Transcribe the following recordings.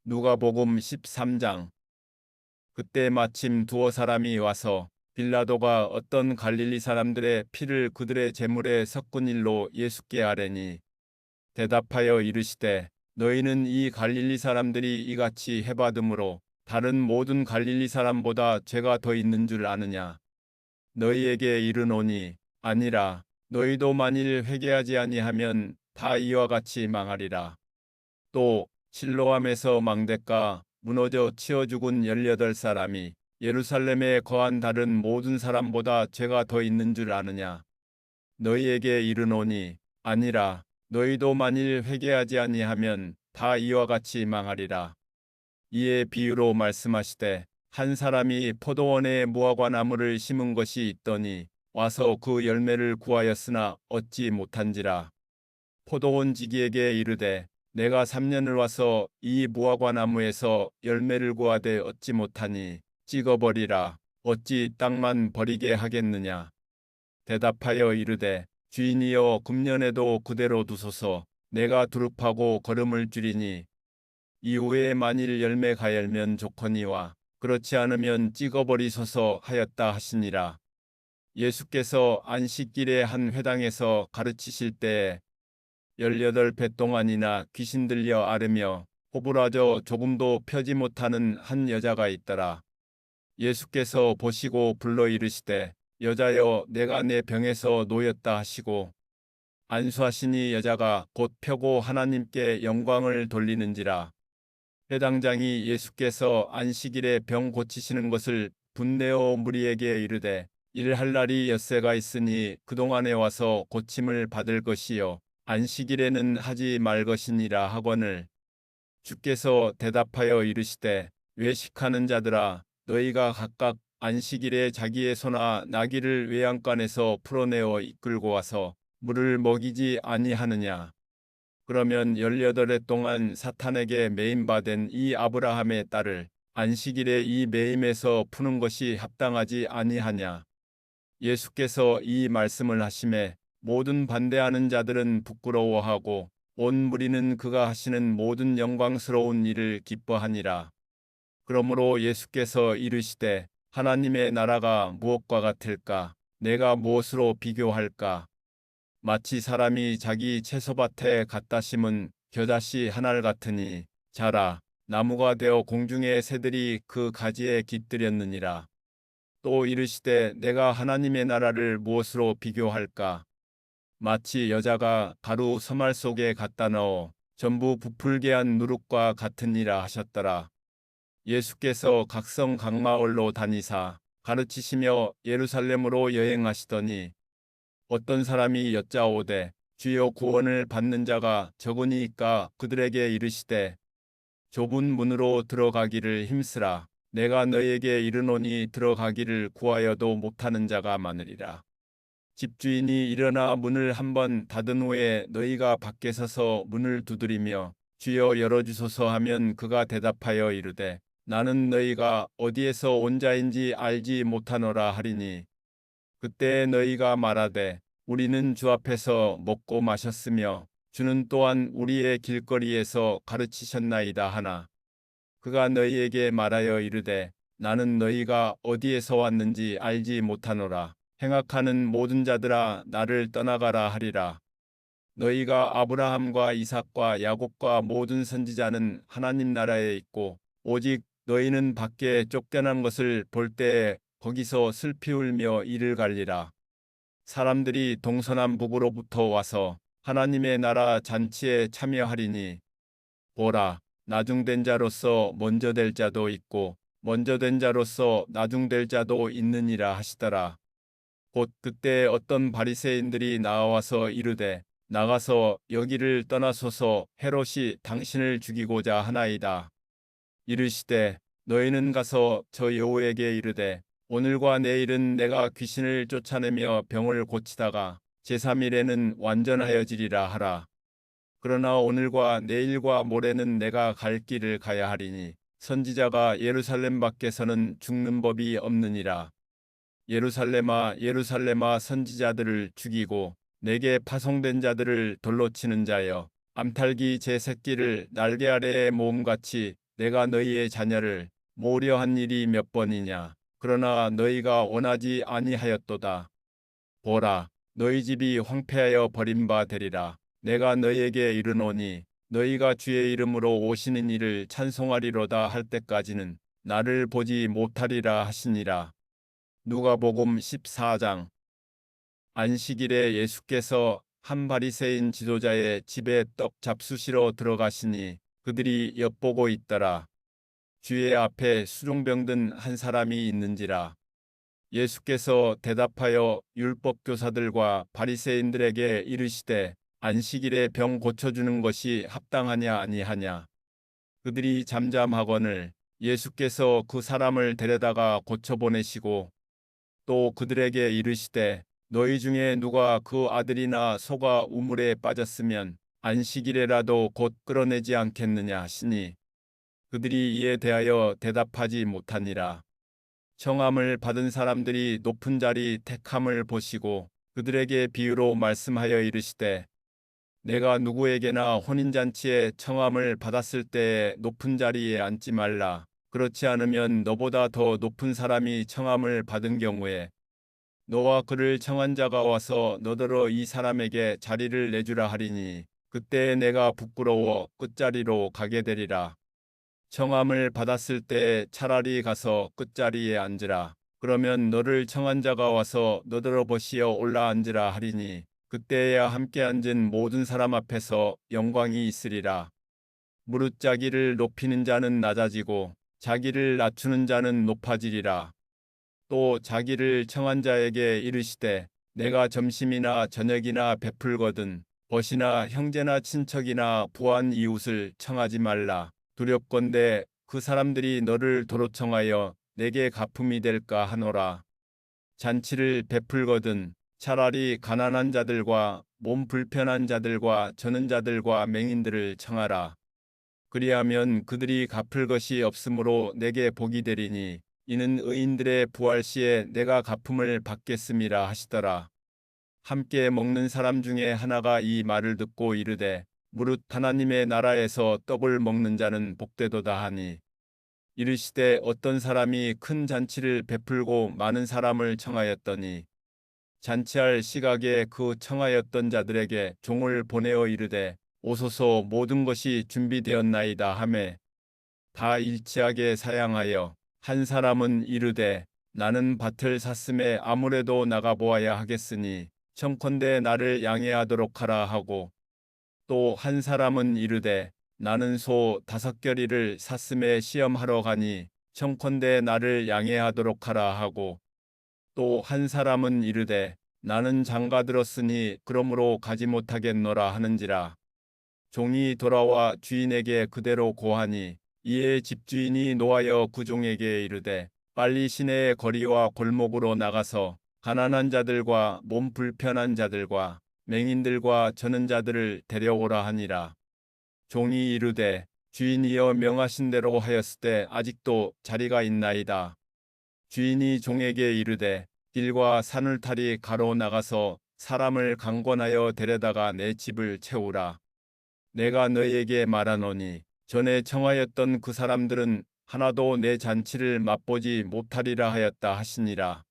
누가복음 13장. 그때 마침 두어 사람이 와서 빌라도가 어떤 갈릴리 사람들의 피를 그들의 제물에 섞은 일로 예수께 아뢰니, 대답하여 이르시되, 너희는 이 갈릴리 사람들이 이같이 해받음으로 다른 모든 갈릴리 사람보다 죄가 더 있는 줄 아느냐? 너희에게 이르노니 아니라. 너희도 만일 회개하지 아니하면 다 이와 같이 망하리라. 또 실로암에서 망대가 무너져 치어 죽은 18사람이 예루살렘에 거한 다른 모든 사람보다 죄가 더 있는 줄 아느냐? 너희에게 이르노니 아니라. 너희도 만일 회개하지 아니하면 다 이와 같이 망하리라. 이에 비유로 말씀하시되, 한 사람이 포도원에 무화과 나무를 심은 것이 있더니 와서 그 열매를 구하였으나 얻지 못한지라. 포도원 지기에게 이르되, 내가 3년을 와서 이 무화과 나무에서 열매를 구하되 얻지 못하니 찍어버리라. 어찌 땅만 버리게 하겠느냐? 대답하여 이르되, 주인이여, 금년에도 그대로 두소서. 내가 두릅하고 거름을 줄이니 이후에 만일 열매가 열면 좋거니와 그렇지 않으면 찍어버리소서 하였다 하시니라. 예수께서 안식일에 한 회당에서 가르치실 때에 18배 동안이나 귀신 들려 앓으며 호부라져 조금도 펴지 못하는 한 여자가 있더라. 예수께서 보시고 불러 이르시되, 여자여, 내가 내 병에서 놓였다 하시고 안수하시니 여자가 곧 펴고 하나님께 영광을 돌리는지라. 회당장이 예수께서 안식일에 병 고치시는 것을 분내어 무리에게 이르되, 일할 날이 엿새가 있으니 그동안에 와서 고침을 받을 것이요 안식일에는 하지 말 것이니라 하거늘, 주께서 대답하여 이르시되, 외식하는 자들아, 너희가 각각 안식일에 자기의 소나 나귀를 외양간에서 풀어내어 이끌고 와서 물을 먹이지 아니하느냐? 그러면 18해 동안 사탄에게 매임받은 이 아브라함의 딸을 안식일에 이 매임에서 푸는 것이 합당하지 아니하냐? 예수께서 이 말씀을 하심에 모든 반대하는 자들은 부끄러워하고 온 무리는 그가 하시는 모든 영광스러운 일을 기뻐하니라. 그러므로 예수께서 이르시되, 하나님의 나라가 무엇과 같을까? 내가 무엇으로 비교할까? 마치 사람이 자기 채소밭에 갖다 심은 겨자씨 하나를 같으니 자라 나무가 되어 공중의 새들이 그 가지에 깃들였느니라. 또 이르시되, 내가 하나님의 나라를 무엇으로 비교할까? 마치 여자가 가루 서말 속에 갖다 넣어 전부 부풀게 한 누룩과 같으니라 하셨더라. 예수께서 각성 각마을로 다니사 가르치시며 예루살렘으로 여행하시더니 어떤 사람이 여짜오되, 주여, 구원을 받는 자가 적으니이까 그들에게 이르시되, 좁은 문으로 들어가기를 힘쓰라. 내가 너희에게 이르노니 들어가기를 구하여도 못하는 자가 많으리라. 집주인이 일어나 문을 한번 닫은 후에 너희가 밖에 서서 문을 두드리며 주여 열어주소서 하면 그가 대답하여 이르되, 나는 너희가 어디에서 온 자인지 알지 못하노라 하리니, 그때 너희가 말하되, 우리는 주 앞에서 먹고 마셨으며 주는 또한 우리의 길거리에서 가르치셨나이다 하나, 그가 너희에게 말하여 이르되, 나는 너희가 어디에서 왔는지 알지 못하노라. 행악하는 모든 자들아, 나를 떠나가라 하리라. 너희가 아브라함과 이삭과 야곱과 모든 선지자는 하나님 나라에 있고 오직 너희는 밖에 쫓겨난 것을 볼 때에 거기서 슬피 울며 이를 갈리라. 사람들이 동서남북으로부터 와서 하나님의 나라 잔치에 참여하리니, 보라, 나중된 자로서 먼저 될 자도 있고 먼저 된 자로서 나중될 자도 있느니라 하시더라. 곧 그때 어떤 바리새인들이 나와서 이르되, 나가서 여기를 떠나소서, 헤롯이 당신을 죽이고자 하나이다. 이르시되, 너희는 가서 저 여우에게 이르되, 오늘과 내일은 내가 귀신을 쫓아내며 병을 고치다가 제3일에는 완전하여지리라 하라. 그러나 오늘과 내일과 모레는 내가 갈 길을 가야 하리니 선지자가 예루살렘 밖에서는 죽는 법이 없느니라. 예루살렘아, 예루살렘아, 선지자들을 죽이고 내게 파송된 자들을 돌로 치는 자여, 암탉이 제 새끼를 날개 아래에 모음같이 내가 너희의 자녀를 모으려 한 일이 몇 번이냐. 그러나 너희가 원하지 아니하였도다. 보라, 너희 집이 황폐하여 버린 바 되리라. 내가 너희에게 이르노니 너희가 주의 이름으로 오시는 이를 찬송하리로다 할 때까지는 나를 보지 못하리라 하시니라. 누가복음 14장. 안식일에 예수께서 한 바리새인 지도자의 집에 떡 잡수시러 들어가시니 그들이 엿보고 있더라. 주의 앞에 수종병 든 한 사람이 있는지라. 예수께서 대답하여 율법 교사들과 바리새인들에게 이르시되 안식일에 병 고쳐주는 것이 합당하냐 아니하냐. 그들이 잠잠하거늘 예수께서 그 사람을 데려다가 고쳐보내시고 또 그들에게 이르시되 너희 중에 누가 그 아들이나 소가 우물에 빠졌으면 안식일에라도 곧 끌어내지 않겠느냐 하시니 그들이 이에 대하여 대답하지 못하니라. 청함을 받은 사람들이 높은 자리 택함을 보시고 그들에게 비유로 말씀하여 이르시되 내가 누구에게나 혼인잔치에 청함을 받았을 때에 높은 자리에 앉지 말라. 그렇지 않으면 너보다 더 높은 사람이 청함을 받은 경우에 너와 그를 청한 자가 와서 너더러 이 사람에게 자리를 내주라 하리니 그때에 내가 부끄러워 끝자리로 가게 되리라. 청함을 받았을 때에 차라리 가서 끝자리에 앉으라. 그러면 너를 청한 자가 와서 너더러 보시어 올라앉으라 하리니 그때에야 함께 앉은 모든 사람 앞에서 영광이 있으리라. 무릇 자기를 높이는 자는 낮아지고 자기를 낮추는 자는 높아지리라. 또 자기를 청한 자에게 이르시되 내가 점심이나 저녁이나 베풀거든 벗이나 형제나 친척이나 부한 이웃을 청하지 말라. 두렵건대 그 사람들이 너를 도로 청하여 내게 갚음이 될까 하노라. 잔치를 베풀거든 차라리 가난한 자들과 몸 불편한 자들과 저는 자들과 맹인들을 청하라. 그리하면 그들이 갚을 것이 없으므로 내게 복이 되리니 이는 의인들의 부활 시에 내가 갚음을 받겠음이라 하시더라. 함께 먹는 사람 중에 하나가 이 말을 듣고 이르되 무릇 하나님의 나라에서 떡을 먹는 자는 복되도다 하니 이르시되 어떤 사람이 큰 잔치를 베풀고 많은 사람을 청하였더니 잔치할 시각에 그 청하였던 자들에게 종을 보내어 이르되 오소서 모든 것이 준비되었나이다 하매 다 일치하게 사양하여 한 사람은 이르되 나는 밭을 샀음에 아무래도 나가보아야 하겠으니 청컨대 나를 양해하도록 하라 하고 또 한 사람은 이르되 나는 소 5겨리를 샀음에 시험하러 가니 청컨대 나를 양해하도록 하라 하고 또 한 사람은 이르되 나는 장가 들었으니 그러므로 가지 못하겠노라 하는지라. 종이 돌아와 주인에게 그대로 고하니 이에 집주인이 노하여 그 종에게 이르되 빨리 시내의 거리와 골목으로 나가서 가난한 자들과 몸 불편한 자들과 맹인들과 저는 자들을 데려오라 하니라. 종이 이르되 주인이여 명하신 대로 하였으되 아직도 자리가 있나이다. 주인이 종에게 이르되 길과 산울타리 가로 나가서 사람을 강권하여 데려다가 내 집을 채우라. 내가 너희에게 말하노니 전에 청하였던 그 사람들은 하나도 내 잔치를 맛보지 못하리라 하였다 하시니라.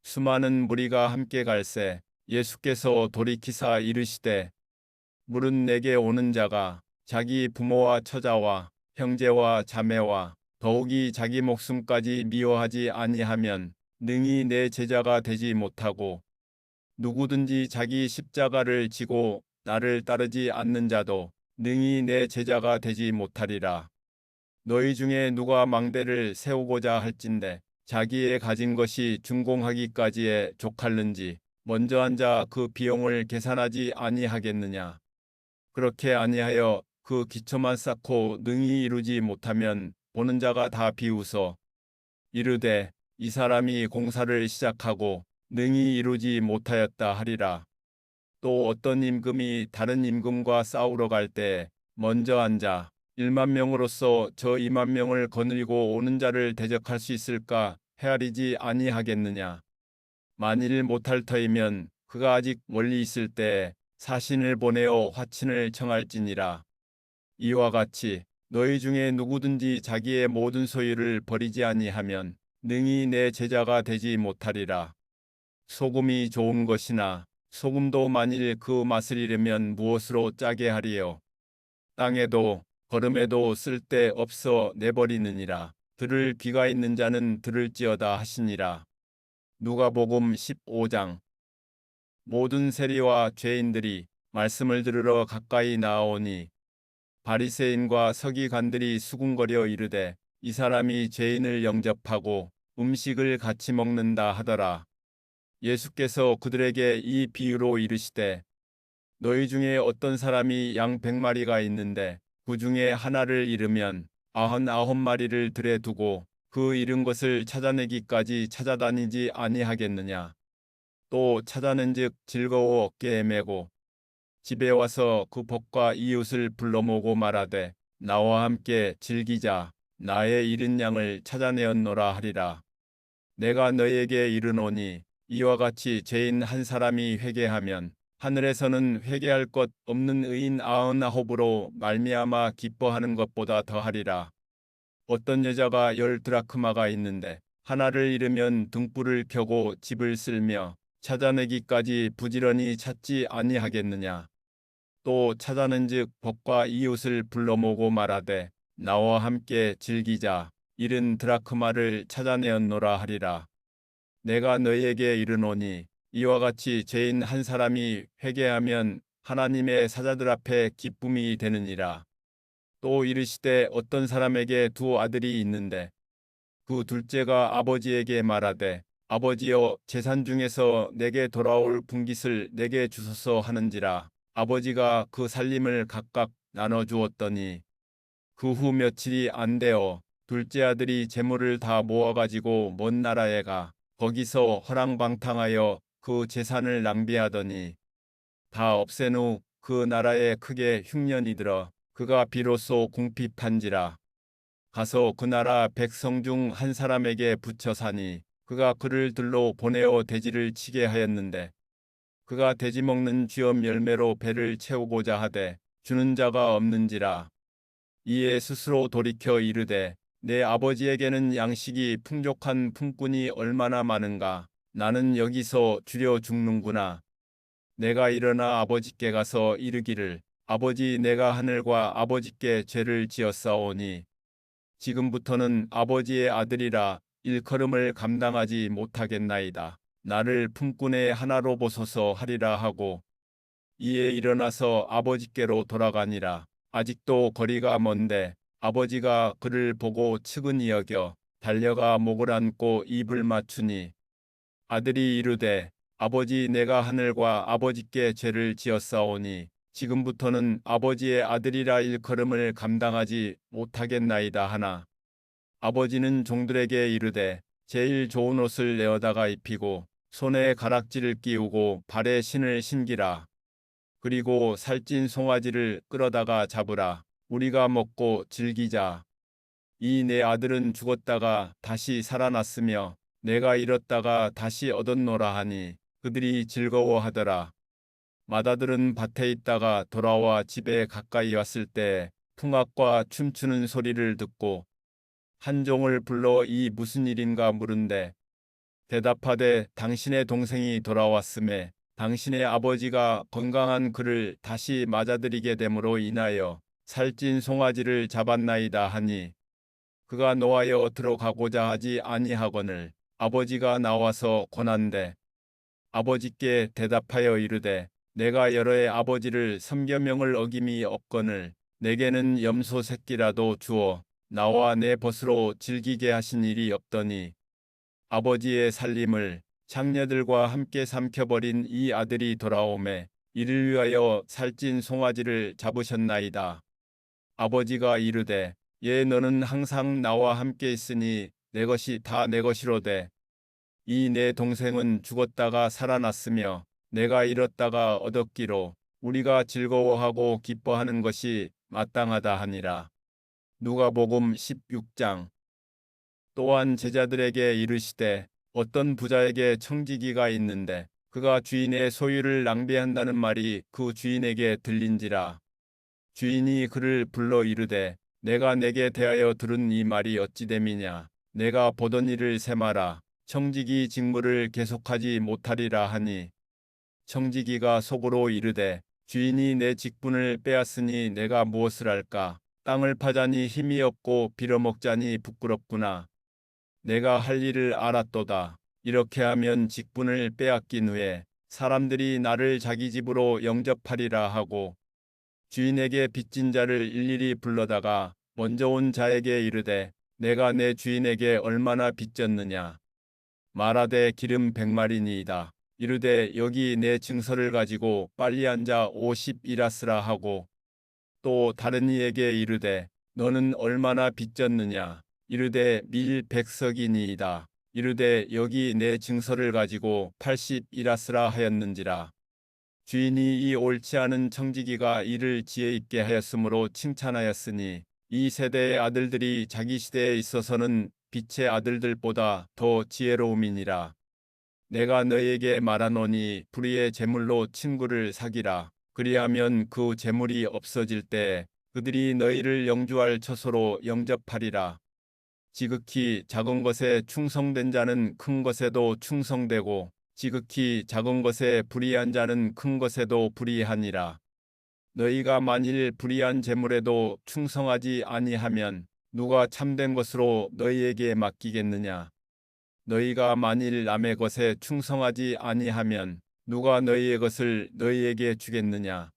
수많은 무리가 함께 갈새 예수께서 돌이키사 이르시되 물은 내게 오는 자가 자기 부모와 처자와 형제와 자매와 더욱이 자기 목숨까지 미워하지 아니하면 능히 내 제자가 되지 못하고 누구든지 자기 십자가를 지고 나를 따르지 않는 자도 능히 내 제자가 되지 못하리라. 너희 중에 누가 망대를 세우고자 할진대 자기의 가진 것이 준공하기까지에 족할는지 먼저 앉아 그 비용을 계산하지 아니하겠느냐. 그렇게 아니하여 그 기초만 쌓고 능히 이루지 못하면 보는 자가 다 비웃어 이르되 이 사람이 공사를 시작하고 능히 이루지 못하였다 하리라. 또 어떤 임금이 다른 임금과 싸우러 갈 때 먼저 앉아 1만 명으로서 저 2만 명을 거느리고 오는 자를 대적할 수 있을까 헤아리지 아니하겠느냐. 만일 못할 터이면 그가 아직 멀리 있을 때 사신을 보내어 화친을 청할지니라. 이와 같이 너희 중에 누구든지 자기의 모든 소유를 버리지 아니하면 능히 내 제자가 되지 못하리라. 소금이 좋은 것이나 소금도 만일 그 맛을 잃으면 무엇으로 짜게 하리요. 땅에도 거름에도 쓸데 없어 내버리느니라. 들을 귀가 있는 자는 들을지어다 하시니라. 누가복음 15장. 모든 세리와 죄인들이 말씀을 들으러 가까이 나아오니 바리새인과 서기관들이 수군거려 이르되 이 사람이 죄인을 영접하고 음식을 같이 먹는다 하더라. 예수께서 그들에게 이 비유로 이르시되 너희 중에 어떤 사람이 양 100마리가 있는데 그 중에 하나를 잃으면 99마리를 들에 두고 그 잃은 것을 찾아내기까지 찾아다니지 아니하겠느냐. 또 찾아낸즉 즐거워 어깨에 메고 집에 와서 그 벗과 이웃을 불러 모으고 말하되 나와 함께 즐기자. 나의 잃은 양을 찾아내었노라 하리라. 내가 너희에게 이르노니 이와 같이 죄인 한 사람이 회개하면 하늘에서는 회개할 것 없는 의인 99으로 말미암아 기뻐하는 것보다 더하리라. 어떤 여자가 10드라크마가 있는데 하나를 잃으면 등불을 켜고 집을 쓸며 찾아내기까지 부지런히 찾지 아니하겠느냐. 또 찾아낸즉 벗과 이웃을 불러 모으고 말하되 나와 함께 즐기자. 잃은 드라크마를 찾아내었노라 하리라. 내가 너희에게 이르노니 이와 같이 죄인 한 사람이 회개하면 하나님의 사자들 앞에 기쁨이 되느니라. 또 이르시되 어떤 사람에게 두 아들이 있는데 그 둘째가 아버지에게 말하되 아버지여 재산 중에서 내게 돌아올 분깃을 내게 주소서 하는지라. 아버지가 그 살림을 각각 나눠 주었더니 그 후 며칠이 안 되어 둘째 아들이 재물을 다 모아가지고 먼 나라에 가 거기서 허랑방탕하여 그 재산을 낭비하더니 다 없앤 후 그 나라에 크게 흉년이 들어 그가 비로소 궁핍한지라. 가서 그 나라 백성 중 한 사람에게 붙여 사니 그가 그를 들로 보내어 돼지를 치게 하였는데 그가 돼지 먹는 쥐엄 열매로 배를 채우고자 하되 주는 자가 없는지라. 이에 스스로 돌이켜 이르되 내 아버지에게는 양식이 풍족한 품꾼이 얼마나 많은가. 나는 여기서 주려 죽는구나. 내가 일어나 아버지께 가서 이르기를 아버지 내가 하늘과 아버지께 죄를 지었사오니 지금부터는 아버지의 아들이라 일컬음을 감당하지 못하겠나이다. 나를 품꾼의 하나로 보소서 하리라 하고 이에 일어나서 아버지께로 돌아가니라. 아직도 거리가 먼데 아버지가 그를 보고 측은히 여겨 달려가 목을 안고 입을 맞추니 아들이 이르되 아버지 내가 하늘과 아버지께 죄를 지었사오니 지금부터는 아버지의 아들이라 일컬음을 감당하지 못하겠나이다 하나 아버지는 종들에게 이르되 제일 좋은 옷을 내어다가 입히고 손에 가락지를 끼우고 발에 신을 신기라. 그리고 살찐 송아지를 끌어다가 잡으라. 우리가 먹고 즐기자. 이 내 아들은 죽었다가 다시 살아났으며 내가 잃었다가 다시 얻었노라 하니 그들이 즐거워하더라. 맏아들은 밭에 있다가 돌아와 집에 가까이 왔을 때 풍악과 춤추는 소리를 듣고 한 종을 불러 이 무슨 일인가 물은데 대답하되 당신의 동생이 돌아왔음에 당신의 아버지가 건강한 그를 다시 맞아들이게 됨으로 인하여 살찐 송아지를 잡았나이다 하니 그가 노하여 들어가고자 하지 아니하거늘 아버지가 나와서 권한대 아버지께 대답하여 이르되 내가 여러 해 아버지를 섬겨 명을 어김이 없거늘 내게는 염소 새끼라도 주어 나와 내 벗으로 즐기게 하신 일이 없더니 아버지의 살림을 장녀들과 함께 삼켜버린 이 아들이 돌아오매 이를 위하여 살찐 송아지를 잡으셨나이다. 아버지가 이르되 예 너는 항상 나와 함께 있으니 내 것이 다 내 것이로되 이 내 동생은 죽었다가 살아났으며 내가 잃었다가 얻었기로 우리가 즐거워하고 기뻐하는 것이 마땅하다 하니라. 누가복음 16장. 또한 제자들에게 이르시되 어떤 부자에게 청지기가 있는데 그가 주인의 소유를 낭비한다는 말이 그 주인에게 들린지라. 주인이 그를 불러 이르되 내가 내게 대하여 들은 이 말이 어찌 됨이냐. 내가 보던 일을 세마라. 청지기 직무를 계속하지 못하리라 하니 청지기가 속으로 이르되 주인이 내 직분을 빼앗으니 내가 무엇을 할까. 땅을 파자니 힘이 없고 빌어먹자니 부끄럽구나. 내가 할 일을 알았도다. 이렇게 하면 직분을 빼앗긴 후에 사람들이 나를 자기 집으로 영접하리라 하고 주인에게 빚진 자를 일일이 불러다가 먼저 온 자에게 이르되 내가 내 주인에게 얼마나 빚졌느냐. 말하되 기름 100마리니이다. 이르되 여기 내 증서를 가지고 빨리 앉아 50이라스라 하고 또 다른 이에게 이르되 너는 얼마나 빚졌느냐. 이르되 밀 100석이니이다. 이르되 여기 내 증서를 가지고 80이라스라 하였는지라. 주인이 이 옳지 않은 청지기가 이를 지혜 있게 하였으므로 칭찬하였으니 이 세대의 아들들이 자기 시대에 있어서는 빛의 아들들보다 더 지혜로움이니라. 내가 너희에게 말하노니 불의의 재물로 친구를 사기라. 그리하면 그 재물이 없어질 때 그들이 너희를 영주할 처소로 영접하리라. 지극히 작은 것에 충성된 자는 큰 것에도 충성되고 지극히 작은 것에 불의한 자는 큰 것에도 불의하니라. 너희가 만일 불의한 재물에도 충성하지 아니하면 누가 참된 것으로 너희에게 맡기겠느냐. 너희가 만일 남의 것에 충성하지 아니하면 누가 너희의 것을 너희에게 주겠느냐.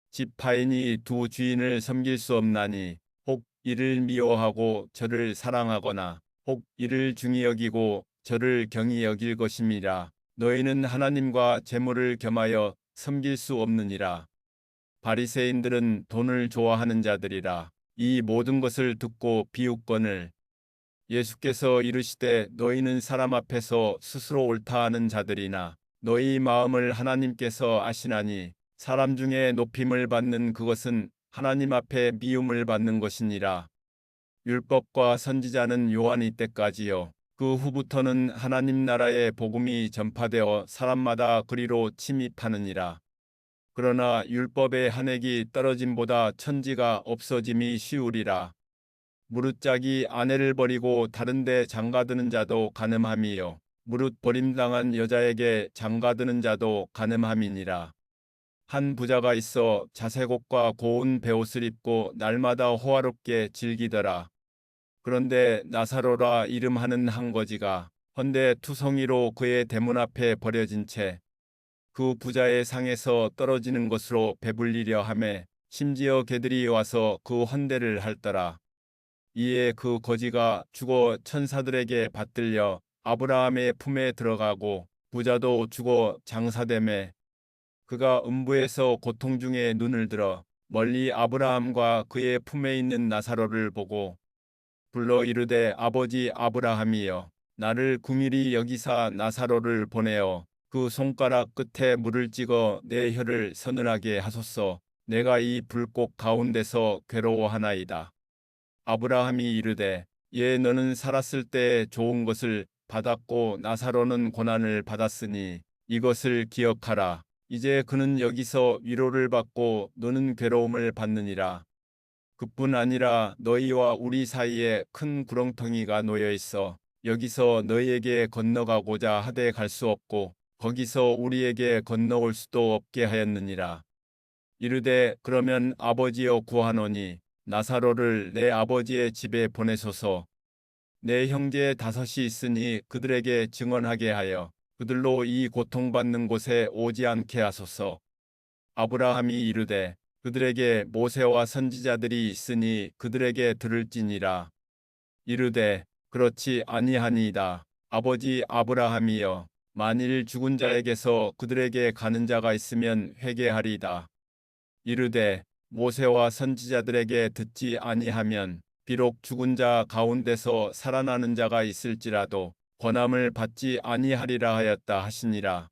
지파인이 두 주인을 섬길 수 없나니 혹 이를 미워하고 저를 사랑하거나 혹 이를 중히 여기고 저를 경히 여길 것임이라. 너희는 하나님과 재물을 겸하여 섬길 수 없느니라. 바리새인들은 돈을 좋아하는 자들이라. 이 모든 것을 듣고 비웃거늘 예수께서 이르시되 너희는 사람 앞에서 스스로 옳다 하는 자들이나 너희 마음을 하나님께서 아시나니 사람 중에 높임을 받는 그것은 하나님 앞에 미움을 받는 것이니라. 율법과 선지자는 요한이 때까지요. 그 후부터는 하나님 나라의 복음이 전파되어 사람마다 그리로 침입하느니라. 그러나 율법의 한 획이 떨어짐보다 천지가 없어짐이 쉬우리라. 무릇짝이 아내를 버리고 다른 데 장가드는 자도 간음함이요. 무릇 버림당한 여자에게 장가드는 자도 간음함이니라. 한 부자가 있어 자색옷과 고운 베옷을 입고 날마다 호화롭게 즐기더라. 그런데 나사로라 이름하는 한 거지가 헌데 투성이로 그의 대문 앞에 버려진 채 그 부자의 상에서 떨어지는 것으로 배불리려 하매 심지어 개들이 와서 그 헌대를 핥더라. 이에 그 거지가 죽어 천사들에게 받들려 아브라함의 품에 들어가고 부자도 죽어 장사되매 그가 음부에서 고통 중에 눈을 들어 멀리 아브라함과 그의 품에 있는 나사로를 보고 불러 이르되 아버지 아브라함이여 나를 긍휼히 여기사 나사로를 보내어 그 손가락 끝에 물을 찍어 내 혀를 서늘하게 하소서. 내가 이 불꽃 가운데서 괴로워하나이다. 아브라함이 이르되 너는 살았을 때 좋은 것을 받았고 나사로는 고난을 받았으니 이것을 기억하라. 이제 그는 여기서 위로를 받고 너는 괴로움을 받느니라. 그뿐 아니라 너희와 우리 사이에 큰 구렁텅이가 놓여 있어 여기서 너희에게 건너가고자 하되 갈 수 없고 거기서 우리에게 건너올 수도 없게 하였느니라. 이르되 그러면 아버지여 구하노니 나사로를 내 아버지의 집에 보내소서. 내 형제 5이 있으니 그들에게 증언하게 하여 그들로 이 고통받는 곳에 오지 않게 하소서. 아브라함이 이르되 그들에게 모세와 선지자들이 있으니 그들에게 들을지니라. 이르되 그렇지 아니하니이다. 아버지 아브라함이여 만일 죽은 자에게서 그들에게 가는 자가 있으면 회개하리이다. 이르되 모세와 선지자들에게 듣지 아니하면 비록 죽은 자 가운데서 살아나는 자가 있을지라도 권함을 받지 아니하리라 하였다 하시니라.